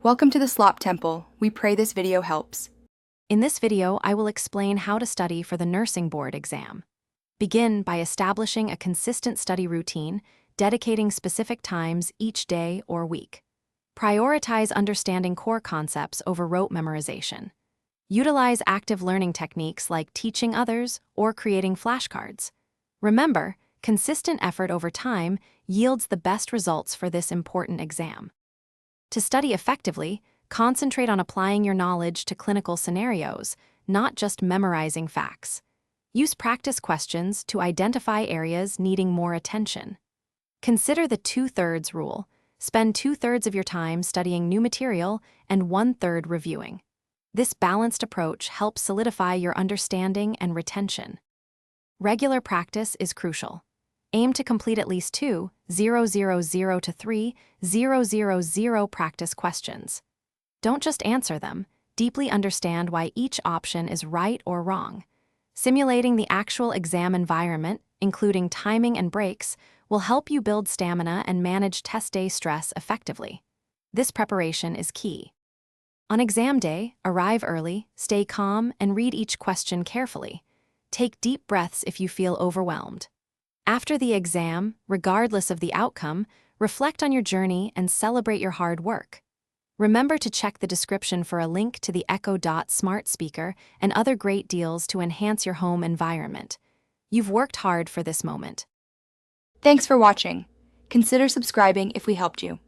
Welcome to the Slop Temple. We pray this video helps. In this video, I will explain how to study for the nursing board exam. Begin by establishing a consistent study routine, dedicating specific times each day or week. Prioritize understanding core concepts over rote memorization. Utilize active learning techniques like teaching others or creating flashcards. Remember, consistent effort over time yields the best results for this important exam. To study effectively, concentrate on applying your knowledge to clinical scenarios, not just memorizing facts. Use practice questions to identify areas needing more attention. Consider the 2/3 rule. Spend 2/3 of your time studying new material and 1/3 reviewing. This balanced approach helps solidify your understanding and retention. Regular practice is crucial. Aim to complete at least 2,000 to 3,000 practice questions. Don't just answer them, deeply understand why each option is right or wrong. Simulating the actual exam environment, including timing and breaks, will help you build stamina and manage test day stress effectively. This preparation is key. On exam day, arrive early, stay calm, and read each question carefully. Take deep breaths if you feel overwhelmed. After the exam, regardless of the outcome, reflect on your journey and celebrate your hard work. Remember to check the description for a link to the Echo Dot smart speaker and other great deals to enhance your home environment. You've worked hard for this moment. Thanks for watching. Consider subscribing if we helped you.